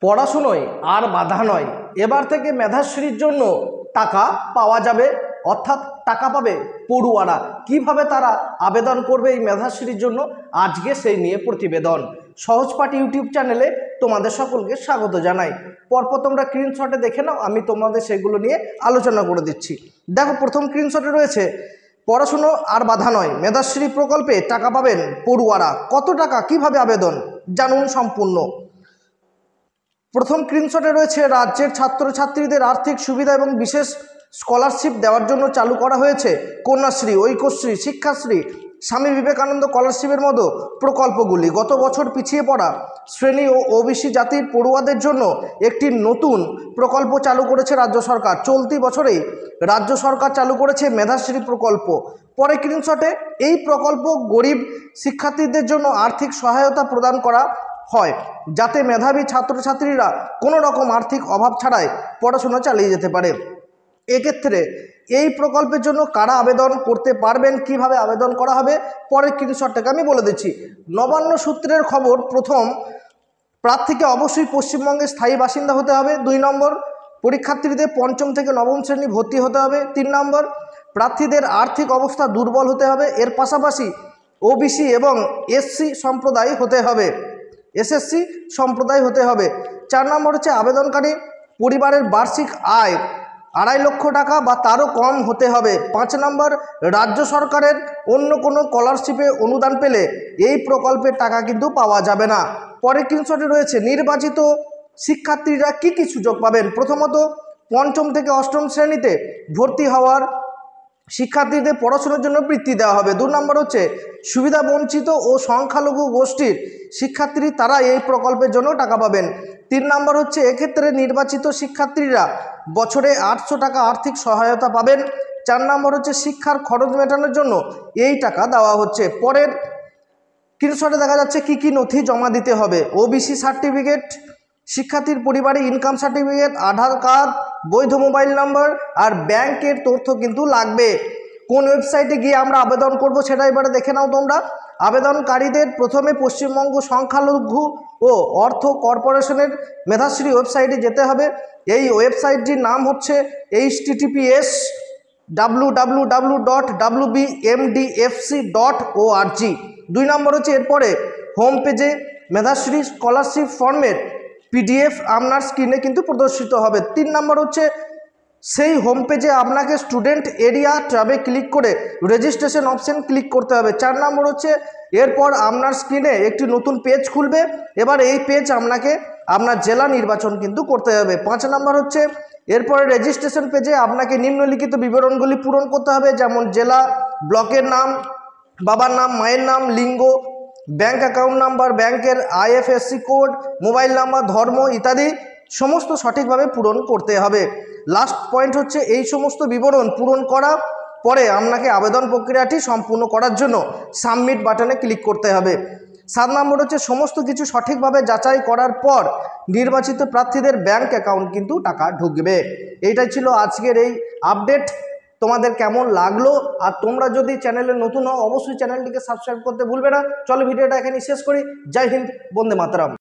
পড়াশুনোয় আর বাধা নয়, এবার থেকে মেধাশ্রীর জন্য টাকা পাওয়া যাবে, অর্থাৎ টাকা পাবে পড়ুয়ারা। কিভাবে তারা আবেদন করবে এই মেধাশ্রীর জন্য, আজকে সেই নিয়ে প্রতিবেদন। সহজপাঠ ইউটিউব চ্যানেলে তোমাদের সকলকে স্বাগত জানাই। পরপর তোমরা স্ক্রিনশটে দেখে নাও, আমি তোমাদের সেগুলো নিয়ে আলোচনা করে দিচ্ছি। দেখো, প্রথম স্ক্রিনশটে রয়েছে পড়াশুনো আর বাধা নয়, মেধাশ্রী প্রকল্পে টাকা পাবেন পড়ুয়ারা। কত টাকা, কিভাবে আবেদন, জানুন সম্পূর্ণ। প্রথম স্ক্রিনশটে রয়েছে রাজ্যের ছাত্রছাত্রীদের আর্থিক সুবিধা এবং বিশেষ স্কলারশিপ দেওয়ার জন্য চালু করা হয়েছে কন্যাশ্রী, ঐক্যশ্রী, শিক্ষাশ্রী, স্বামী বিবেকানন্দ স্কলারশিপের মতো প্রকল্পগুলি। গত বছর পিছিয়ে পড়া শ্রেণী ও ওবিসি জাতির পড়ুয়াদের জন্য একটি নতুন প্রকল্প চালু করেছে রাজ্য সরকার। চলতি বছরেই রাজ্য সরকার চালু করেছে মেধাশ্রী প্রকল্প। পরে স্ক্রিনশটে এই প্রকল্প গরিব শিক্ষার্থীদের জন্য আর্থিক সহায়তা প্রদান করা হয়, যাতে মেধাবী ছাত্রছাত্রীরা কোনো রকম আর্থিক অভাব ছাড়াই পড়াশোনা চালিয়ে যেতে পারে। এক্ষেত্রে এই প্রকল্পের জন্য কারা আবেদন করতে পারবেন, কিভাবে আবেদন করা হবে, পরের স্ক্রিনশটটাকে আমি বলে দিচ্ছি। নবান্ন সূত্রের খবর, প্রথম, প্রার্থীকে অবশ্যই পশ্চিমবঙ্গের স্থায়ী বাসিন্দা হতে হবে। 2 নম্বর, পরীক্ষার্থীদের পঞ্চম থেকে নবম শ্রেণী ভর্তি হতে হবে। 3 নম্বর, প্রার্থীদের আর্থিক অবস্থা দুর্বল হতে হবে। এর পাশাপাশি ওবিসি এবং এসসি সম্প্রদায় হতে হবে, এসএসসি সম্প্রদায় হতে হবে। 4 নম্বর হচ্ছে আবেদনকারী পরিবারের বার্ষিক আয় 2.5 লক্ষ টাকা বা তারও কম হতে হবে। 5 নম্বর, রাজ্য সরকারের অন্য কোনো স্কলারশিপে অনুদান পেলে এই প্রকল্পের টাকা কিন্তু পাওয়া যাবে না। পরের স্ক্রিনশটে রয়েছে নির্বাচিত শিক্ষার্থীরা কি কি সুযোগ পাবেন। প্রথমত, পঞ্চম থেকে অষ্টম শ্রেণীতে ভর্তি হওয়ার শিক্ষার্থীদের পড়াশোনার জন্য বৃত্তি দেওয়া হবে। 2 নম্বর হচ্ছে সুবিধা বঞ্চিত ও সংখ্যালঘু গোষ্ঠীর শিক্ষার্থী, তারা এই প্রকল্পের জন্য টাকা পাবেন। 3 নম্বর হচ্ছে এক্ষেত্রে নির্বাচিত শিক্ষার্থীরা বছরে 800 টাকা আর্থিক সহায়তা পাবেন। 4 নম্বর হচ্ছে শিক্ষার খরচ মেটানোর জন্য এই টাকা দেওয়া হচ্ছে। পরের স্ক্রিনশটে দেখা যাচ্ছে কি কি নথি জমা দিতে হবে। ওবিসি সার্টিফিকেট, শিক্ষার্থীর পরিবারে ইনকাম সার্টিফিকেট, আধার কার্ড, বৈধ মোবাইল নম্বর আর ব্যাংকের তথ্য কিন্তু লাগবে। কোন ওয়েবসাইটে গিয়ে আমরা আবেদন করব সেটা এবারে দেখে নাও তোমরা। আবেদনকারীদের প্রথমে পশ্চিমবঙ্গ সংখ্যালঘু ও অর্থ কর্পোরেশনের মেধাশ্রী ওয়েবসাইটে যেতে হবে। এই ওয়েবসাইটটির নাম হচ্ছে https://www.wbmdfc.org। 2 নম্বর হচ্ছে এরপরে হোম পেজে মেধাশ্রী স্কলারশিপ ফর্মের PDF আপনার স্ক্রিনে কিন্তু প্রদর্শিত হবে। 3 নম্বর হচ্ছে সেই হোম পেজে আপনাকে স্টুডেন্ট এরিয়া ট্যাবে ক্লিক করে রেজিস্ট্রেশন অপশন ক্লিক করতে হবে। 4 নম্বর হচ্ছে এরপর আপনার স্ক্রিনে একটি নতুন পেজ খুলবে। এবার এই পেজ আপনাকে আপনার জেলা নির্বাচন কিন্তু করতে হবে। 5 নম্বর হচ্ছে এরপরে রেজিস্ট্রেশন পেজে আপনাকে নিম্নলিখিত বিবরণগুলি পূরণ করতে হবে, যেমন জেলা, ব্লকের নাম, বাবার নাম, মায়ের নাম, লিঙ্গ, ব্যাংক অ্যাকাউন্ট নাম্বার, ব্যাংকের IFSC কোড, মোবাইল নাম্বার, ধর্ম ইত্যাদি সমস্ত সঠিকভাবে পূরণ করতে হবে। লাস্ট পয়েন্ট হচ্ছে এই সমস্ত বিবরণ পূরণ করা পরে আপনাকে আবেদন প্রক্রিয়াটি সম্পূর্ণ করার জন্য সাবমিট বাটনে ক্লিক করতে হবে। 7 নম্বর হচ্ছে সমস্ত কিছু সঠিকভাবে যাচাই করার পর নির্বাচিত প্রার্থীদের ব্যাংক অ্যাকাউন্ট কিন্তু টাকা ঢুকবে। এইটাই ছিল আজকের এই আপডেট। তোমাদের কেমন লাগলো, আর তোমরা যদি চ্যানেলে নতুন হও অবশ্যই চ্যানেলটিকে সাবস্ক্রাইব করতে ভুলবে না। চলো ভিডিওটা এখানে শেষ করি। জয় হিন্দ, বন্দে মাতরম।